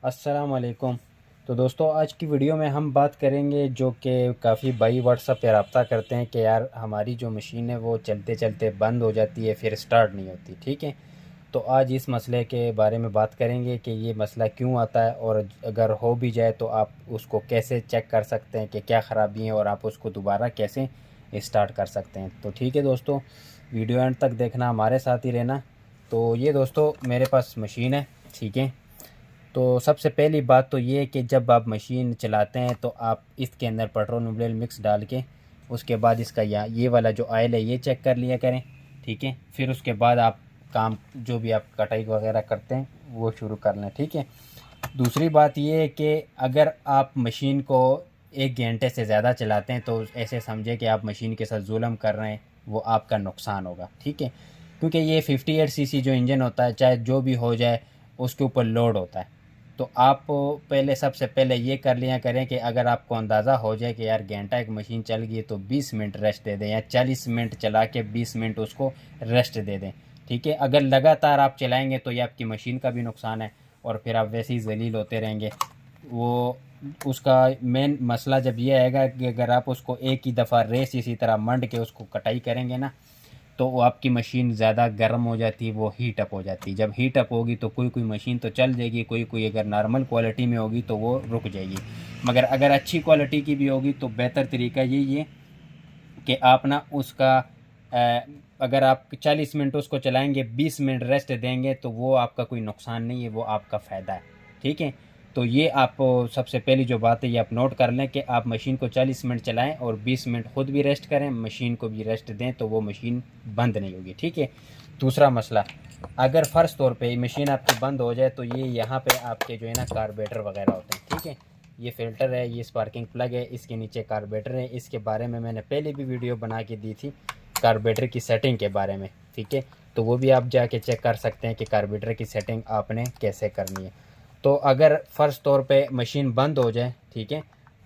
अस्सलाम वालेकुम। तो दोस्तों, आज की वीडियो में हम बात करेंगे जो कि काफ़ी भाई व्हाट्सएप पे रब्ता करते हैं कि यार हमारी जो मशीन है वो चलते चलते बंद हो जाती है, फिर स्टार्ट नहीं होती। ठीक है, तो आज इस मसले के बारे में बात करेंगे कि ये मसला क्यों आता है, और अगर हो भी जाए तो आप उसको कैसे चेक कर सकते हैं कि क्या ख़राबी है, और आप उसको दोबारा कैसे स्टार्ट कर सकते हैं। तो ठीक है दोस्तों, वीडियो एंड तक देखना, हमारे साथ ही रहना। तो ये दोस्तों मेरे पास मशीन है। ठीक है, तो सबसे पहली बात तो ये है कि जब आप मशीन चलाते हैं तो आप इसके अंदर पेट्रोल ऑयल मिक्स डाल के उसके बाद इसका ये वाला जो ऑयल है ये चेक कर लिया करें। ठीक है, फिर उसके बाद आप काम जो भी आप कटाई वगैरह करते हैं वो शुरू कर लें। ठीक है, दूसरी बात ये है कि अगर आप मशीन को 1 घंटे से ज़्यादा चलाते हैं तो ऐसे समझे कि आप मशीन के साथ जुल्म कर रहे हैं, वो आपका नुकसान होगा। ठीक है, क्योंकि ये 58 सीसी जो इंजन होता है, चाहे जो भी हो जाए, उसके ऊपर लोड होता है। तो आप पहले सबसे पहले ये कर लिया करें कि अगर आपको अंदाज़ा हो जाए कि यार घंटा एक मशीन चल गई तो 20 मिनट रेस्ट दे दें, या 40 मिनट चला के 20 मिनट उसको रेस्ट दे दें। ठीक है, अगर लगातार आप चलाएंगे तो ये आपकी मशीन का भी नुकसान है, और फिर आप वैसे ही जलील होते रहेंगे। वो उसका मेन मसला जब ये आएगा कि अगर आप उसको एक ही दफ़ा रेस इसी तरह मंड के उसको कटाई करेंगे ना, तो वो आपकी मशीन ज़्यादा गर्म हो जाती है, वो हीट अप हो जाती है। जब हीट अप होगी तो कोई कोई मशीन तो चल जाएगी, कोई कोई अगर नॉर्मल क्वालिटी में होगी तो वो रुक जाएगी। मगर अगर अच्छी क्वालिटी की भी होगी तो बेहतर तरीका यही है कि आप ना उसका अगर आप 40 मिनट उसको चलाएंगे, 20 मिनट रेस्ट देंगे, तो वो आपका कोई नुकसान नहीं है, वो आपका फ़ायदा है। ठीक है, तो ये आप सबसे पहली जो बात है ये आप नोट कर लें कि आप मशीन को 40 मिनट चलाएं और 20 मिनट खुद भी रेस्ट करें, मशीन को भी रेस्ट दें, तो वो मशीन बंद नहीं होगी। ठीक है, दूसरा मसला, अगर फ़र्ज़ तौर पे मशीन आपकी बंद हो जाए तो ये यहाँ पे आपके जो है ना कार्बोरेटर वगैरह होते हैं। ठीक है, ये फ़िल्टर है, ये स्पार्किंग प्लग है, इसके नीचे कार्बोरेटर है। इसके बारे में मैंने पहले भी वीडियो बना के दी थी कार्बोरेटर की सेटिंग के बारे में। ठीक है, तो वो भी आप जाके चेक कर सकते हैं कि कार्बोरेटर की सेटिंग आपने कैसे करनी है। तो अगर फ़र्ज़ तौर पे मशीन बंद हो जाए, ठीक है,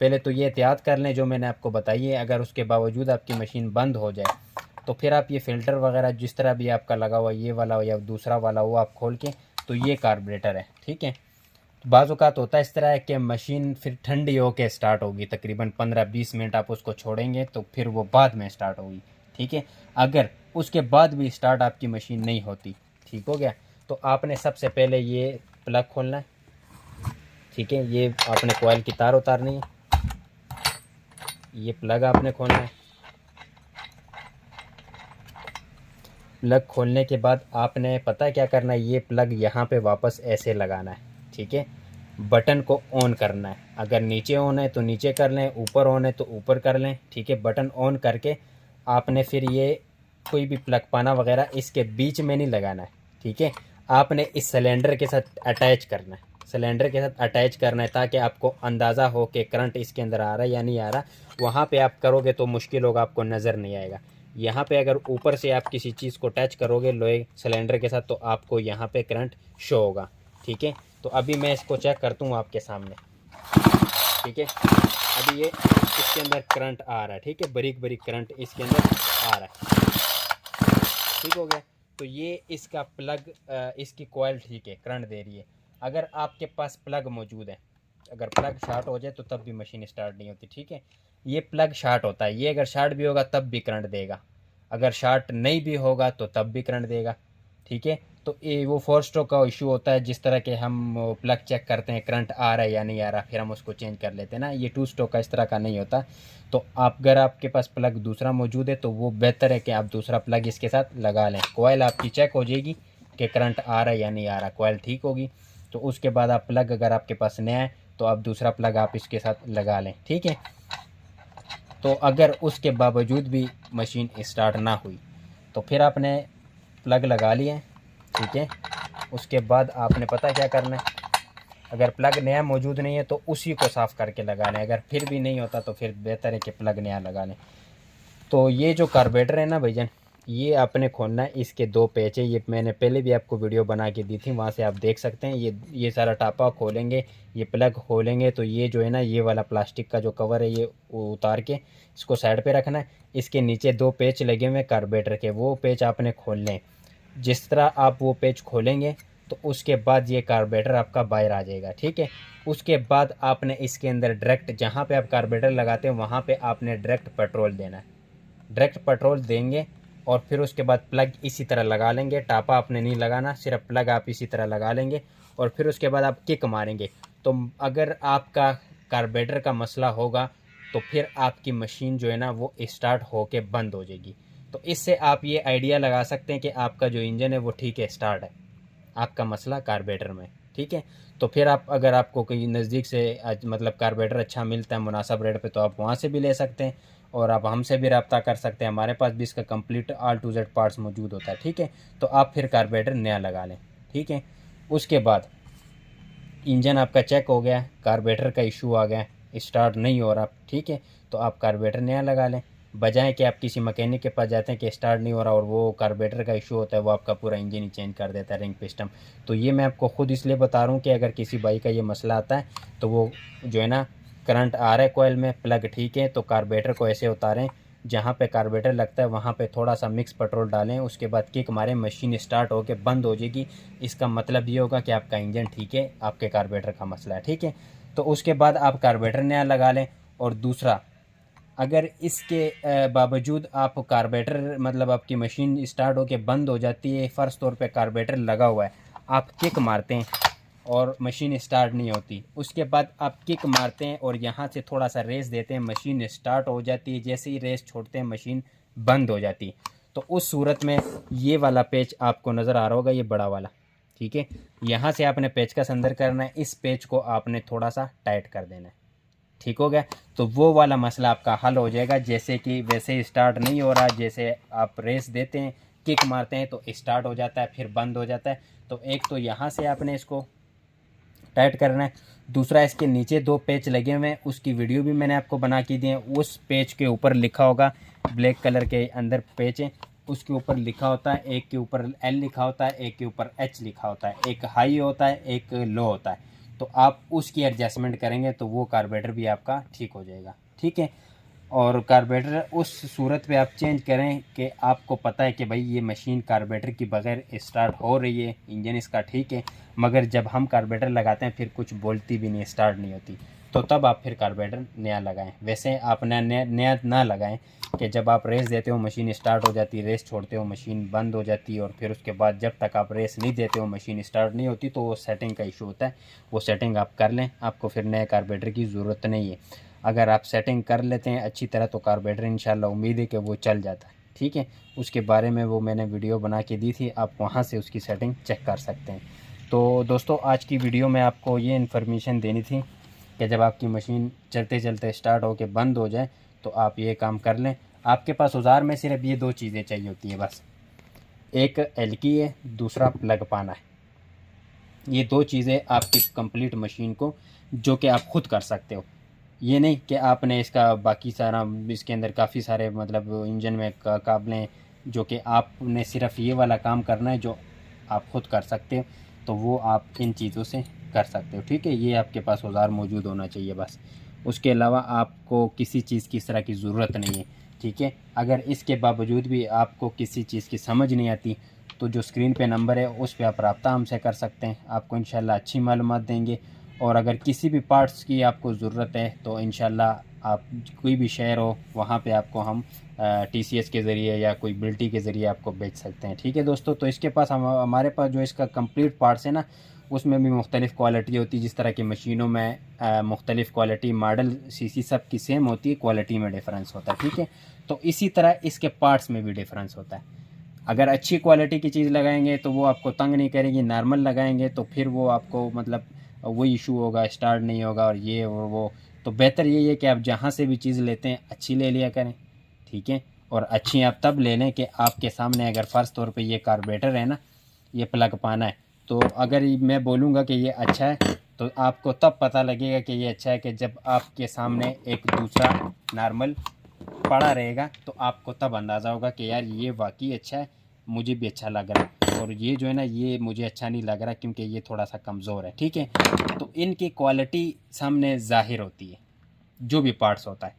पहले तो ये एहतियात कर लें जो मैंने आपको बताई है। अगर उसके बावजूद आपकी मशीन बंद हो जाए तो फिर आप ये फ़िल्टर वगैरह जिस तरह भी आपका लगा हुआ, ये वाला हो या दूसरा वाला, वो आप खोल के, तो ये कार्बोरेटर है। ठीक है, बाज़ औक़ात होता है इस तरह है कि मशीन फिर ठंडी होके स्टार्ट होगी, तकरीबन 15-20 मिनट आप उसको छोड़ेंगे तो फिर वो बाद में स्टार्ट होगी। ठीक है, अगर उसके बाद भी स्टार्ट आपकी मशीन नहीं होती, ठीक हो गया, तो आपने सबसे पहले ये प्लग खोलना है। ठीक है, ये आपने कोयल की तार उतारनी है, ये प्लग आपने खोलना है। प्लग खोलने के बाद आपने पता क्या करना है, ये प्लग यहाँ पे वापस ऐसे लगाना है। ठीक है, बटन को ऑन करना है। अगर नीचे ऑन है तो नीचे कर लें, ऊपर ऑन है तो ऊपर कर लें। ठीक है, बटन ऑन करके आपने फिर ये कोई भी प्लग पाना वगैरह इसके बीच में नहीं लगाना है। ठीक है, आपने इस सिलेंडर के साथ अटैच करना है, सिलेंडर के साथ अटैच करना है, ताकि आपको अंदाज़ा हो कि करंट इसके अंदर आ रहा है या नहीं आ रहा। वहाँ पे आप करोगे तो मुश्किल होगा, आपको नज़र नहीं आएगा। यहाँ पे अगर ऊपर से आप किसी चीज़ को टच करोगे लोहे सिलेंडर के साथ, तो आपको यहाँ पे करंट शो होगा। ठीक है, तो अभी मैं इसको चेक करता हूँ आपके सामने। ठीक है, अभी ये इसके अंदर करंट आ रहा है। ठीक है, बारीक बारीक करंट इसके अंदर आ रहा है। ठीक हो गया, तो ये इसका प्लग, इसकी कॉइल ठीक है, करंट दे रही है। अगर आपके पास प्लग मौजूद है, अगर प्लग शार्ट हो जाए तो तब भी मशीन स्टार्ट नहीं होती। ठीक है, ये प्लग शार्ट होता है, ये अगर शार्ट भी होगा तब भी करंट देगा, अगर शार्ट नहीं भी होगा तो तब भी करंट देगा। ठीक है, तो ये वो फोर स्ट्रोक का इशू होता है, जिस तरह के हम प्लग चेक करते हैं करंट आ रहा है या नहीं आ रहा, फिर हम उसको चेंज कर लेते हैं ना। ये 2 स्ट्रोक का इस तरह का नहीं होता। तो आप अगर आपके पास प्लग दूसरा मौजूद है तो वो बेहतर है कि आप दूसरा प्लग इसके साथ लगा लें। कोयल आपकी चेक हो जाएगी कि करंट आ रहा है या नहीं आ रहा, कोयल ठीक होगी, तो उसके बाद आप प्लग, अगर आपके पास नया है तो आप दूसरा प्लग आप इसके साथ लगा लें। ठीक है, तो अगर उसके बावजूद भी मशीन स्टार्ट ना हुई तो फिर आपने प्लग लगा लिए। ठीक है, उसके बाद आपने पता क्या करना है, अगर प्लग नया मौजूद नहीं है तो उसी को साफ़ करके लगा लें। अगर फिर भी नहीं होता तो फिर बेहतर है कि प्लग नया लगा लें। तो ये जो कार्बोरेटर है ना भाईजान, ये आपने खोलना है, इसके 2 पेच है, ये मैंने पहले भी आपको वीडियो बना के दी थी, वहाँ से आप देख सकते हैं। ये सारा टापा खोलेंगे, ये प्लग खोलेंगे तो ये जो है ना, ये वाला प्लास्टिक का जो कवर है ये उतार के इसको साइड पे रखना है। इसके नीचे 2 पेच लगे हुए हैं कार्बोरेटर के, वो पेच आपने खोलने हैं। जिस तरह आप वो पेच खोलेंगे तो उसके बाद ये कार्बोरेटर आपका बाहर आ जाएगा, ठीक है। उसके बाद आपने इसके अंदर डायरेक्ट जहाँ पे आप कार्बोरेटर लगाते हैं वहाँ पे आपने डायरेक्ट पेट्रोल देना है। डायरेक्ट पेट्रोल देंगे और फिर उसके बाद प्लग इसी तरह लगा लेंगे। टापा आपने नहीं लगाना, सिर्फ प्लग आप इसी तरह लगा लेंगे और फिर उसके बाद आप किक मारेंगे। तो अगर आपका कार्बोरेटर का मसला होगा तो फिर आपकी मशीन जो है ना वो स्टार्ट होके बंद हो जाएगी। तो इससे आप ये आइडिया लगा सकते हैं कि आपका जो इंजन है वो ठीक है, स्टार्ट है, आपका मसला कार्बोरेटर में, ठीक है। तो फिर आप अगर आपको कहीं नज़दीक से मतलब कार्बोरेटर अच्छा मिलता है मुनासिब रेट पे तो आप वहाँ से भी ले सकते हैं और आप हमसे भी रब्ता कर सकते हैं। हमारे पास भी इसका complete A to Z parts मौजूद होता है, ठीक है। तो आप फिर कार्बोरेटर नया लगा लें, ठीक है। उसके बाद इंजन आपका चेक हो गया, कार्बोरेटर का इशू आ गया, स्टार्ट नहीं हो रहा, ठीक है। तो आप कार्बोरेटर नया लगा लें, बजाय कि आप किसी मैकेनिक के पास जाते हैं कि स्टार्ट नहीं हो रहा और वो कार्बोरेटर का इशू होता है, वो आपका पूरा इंजन ही चेंज कर देता है, रिंग पिस्टन। तो ये मैं आपको ख़ुद इसलिए बता रहा हूँ कि अगर किसी भाई का ये मसला आता है तो वो जो है ना करंट आ रहा है कोयल में, प्लग ठीक है, तो कार्बोरेटर को ऐसे उतारें, जहाँ पे कार्बोरेटर लगता है वहाँ पे थोड़ा सा मिक्स पेट्रोल डालें, उसके बाद किक मारें, मशीन स्टार्ट होकर बंद हो जाएगी। इसका मतलब ये होगा कि आपका इंजन ठीक है, आपके कार्बोरेटर का मसला है, ठीक है। तो उसके बाद आप कार्बोरेटर नया लगा लें। और दूसरा, अगर इसके बावजूद आप कार्बोरेटर मतलब आपकी मशीन स्टार्ट होकर बंद हो जाती है, फ़र्ज़ तौर पे कार्बोरेटर लगा हुआ है, आप किक मारते हैं और मशीन स्टार्ट नहीं होती, उसके बाद आप किक मारते हैं और यहाँ से थोड़ा सा रेस देते हैं, मशीन स्टार्ट हो जाती है, जैसे ही रेस छोड़ते हैं मशीन बंद हो जाती है। तो उस सूरत में ये वाला पेच आपको नज़र आ रहा होगा, ये बड़ा वाला, ठीक है। यहाँ से आपने पेच का अंदर करना है, इस पेच को आपने थोड़ा सा टाइट कर देना है, ठीक हो गया। तो वो वाला मसला आपका हल हो जाएगा। जैसे कि वैसे स्टार्ट नहीं हो रहा, जैसे आप रेस देते हैं, किक मारते हैं तो स्टार्ट हो जाता है, फिर बंद हो जाता है। तो एक तो यहाँ से आपने इसको टाइट करना है, दूसरा इसके नीचे 2 पेच लगे हुए हैं, उसकी वीडियो भी मैंने आपको बना के दी है। उस पेच के ऊपर लिखा होगा, ब्लैक कलर के अंदर पेच है, उसके ऊपर लिखा होता है, एक के ऊपर L लिखा होता है, एक के ऊपर H लिखा होता है, एक हाई होता है, एक लो होता है। तो आप उसकी एडजस्टमेंट करेंगे तो वो कार्बोरेटर भी आपका ठीक हो जाएगा, ठीक है। और कार्बोरेटर उस सूरत पे आप चेंज करें कि आपको पता है कि भाई ये मशीन कार्बोरेटर की बगैर स्टार्ट हो रही है, इंजन इसका ठीक है, मगर जब हम कार्बोरेटर लगाते हैं फिर कुछ बोलती भी नहीं, स्टार्ट नहीं होती, तो तब आप फिर कार्बोरेटर नया लगाएं। वैसे आप नया ना लगाएं कि जब आप रेस देते हो मशीन स्टार्ट हो जाती है, रेस छोड़ते हो मशीन बंद हो जाती है, और फिर उसके बाद जब तक आप रेस नहीं देते हो मशीन स्टार्ट नहीं होती, तो वो सेटिंग का इशू होता है। वो सेटिंग आप कर लें, आपको फिर नए कार्बोरेटर की ज़रूरत नहीं है। अगर आप सेटिंग कर लेते हैं अच्छी तरह तो कार्बोरेटर इंशाल्लाह उम्मीद है कि वो चल जाता है, ठीक है। उसके बारे में वो मैंने वीडियो बना के दी थी, आप वहाँ से उसकी सेटिंग चेक कर सकते हैं। तो दोस्तों आज की वीडियो में आपको ये इन्फॉर्मेशन देनी थी कि जब आपकी मशीन चलते चलते स्टार्ट हो के बंद हो जाए तो आप ये काम कर लें। आपके पास औजार में सिर्फ ये 2 चीज़ें चाहिए होती हैं बस, एक एलकी है, दूसरा प्लग पाना है। ये 2 चीज़ें आपकी कंप्लीट मशीन को, जो कि आप खुद कर सकते हो। ये नहीं कि आपने इसका बाकी सारा, इसके अंदर काफ़ी सारे मतलब इंजन में काबलें, जो कि आपने सिर्फ ये वाला काम करना है जो आप खुद कर सकते हो, तो वो आप इन चीज़ों से कर सकते हो, ठीक है। ये आपके पास औजार मौजूद होना चाहिए बस, उसके अलावा आपको किसी चीज़ की इस तरह की ज़रूरत नहीं है, ठीक है। अगर इसके बावजूद भी आपको किसी चीज़ की समझ नहीं आती तो जो स्क्रीन पे नंबर है उस पर आप रब्ता हमसे कर सकते हैं, आपको इंशाल्लाह अच्छी मालूमात देंगे। और अगर किसी भी पार्ट्स की आपको ज़रूरत है तो इंशाल्लाह आप कोई भी शहर हो वहाँ पे आपको हम TCS के ज़रिए या कोई बिल्टी के ज़रिए आपको बेच सकते हैं, ठीक है दोस्तों। तो इसके पास हमारे पास जो इसका कंप्लीट पार्ट्स है ना, उसमें भी मुख्तलिफ़ क्वालिटी होती है। जिस तरह की मशीनों में मुख्तलिफ़ क्वालिटी, मॉडल, सीसी सब की सेम होती है, क्वालिटी में डिफरेंस होता है, ठीक है। तो इसी तरह इसके पार्ट्स में भी डिफरेंस होता है। अगर अच्छी क्वालिटी की चीज़ लगाएंगे तो वो आपको तंग नहीं करेगी, नॉर्मल लगाएंगे तो फिर वो आपको मतलब वही इशू होगा, स्टार्ट नहीं होगा और ये और वो। तो बेहतर यही है कि आप जहाँ से भी चीज़ लेते हैं अच्छी ले लिया करें, ठीक है। और अच्छी आप तब ले लें कि आपके सामने, अगर फ़र्ज़ तौर पे ये कार्बोरेटर है ना, ये प्लग पाना है, तो अगर मैं बोलूँगा कि ये अच्छा है तो आपको तब पता लगेगा कि ये अच्छा है कि जब आपके सामने एक दूसरा नॉर्मल पड़ा रहेगा, तो आपको तब अंदाज़ा होगा कि यार ये वाकई अच्छा है, मुझे भी अच्छा लग रहा है, और ये जो है ना ये मुझे अच्छा नहीं लग रहा क्योंकि ये थोड़ा सा कमज़ोर है, ठीक है। तो इनकी क्वालिटी सामने ज़ाहिर होती है, जो भी पार्ट्स होता है,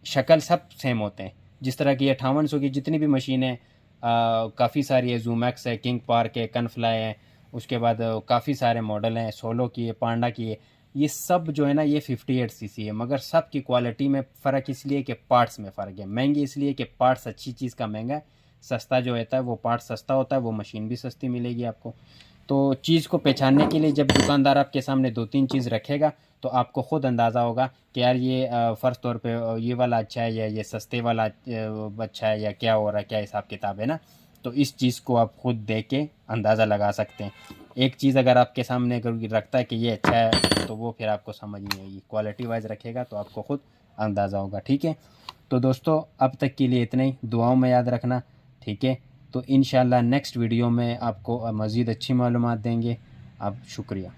शक्ल सब सेम होते हैं। जिस तरह की 5800 की जितनी भी मशीनें काफ़ी सारी है, जूमैक्स है, किंग पार्क है, कनफ्लाई है, उसके बाद काफ़ी सारे मॉडल हैं, सोलो की है, पांडा की है। ये सब जो है ना ये 58 सीसी है, मगर सब की क्वालिटी में फ़र्क इसलिए कि पार्ट्स में फ़र्क है। महंगी इसलिए कि पार्ट्स अच्छी चीज़ का महंगा है, सस्ता जो होता है वो पार्ट सस्ता होता है, वो मशीन भी सस्ती मिलेगी आपको। तो चीज़ को पहचानने के लिए जब दुकानदार आपके सामने 2-3 चीज़ रखेगा तो आपको ख़ुद अंदाज़ा होगा कि यार ये फ़र्ज़ तौर पे ये वाला अच्छा है या ये सस्ते वाला अच्छा है या क्या हो रहा है, क्या हिसाब किताब है ना। तो इस चीज़ को आप खुद देख के अंदाज़ा लगा सकते हैं। एक चीज़ अगर आपके सामने अगर रखता है कि ये अच्छा है तो वो फिर आपको समझ नहीं आएगी, क्वालिटी वाइज रखेगा तो आपको खुद अंदाज़ा होगा। ठीक है, तो दोस्तों अब तक के लिए इतना ही, दुआओं में याद रखना। ठीक है, तो इंशाल्लाह नेक्स्ट वीडियो में आपको मज़ीद अच्छी मालूमात देंगे। अब शुक्रिया।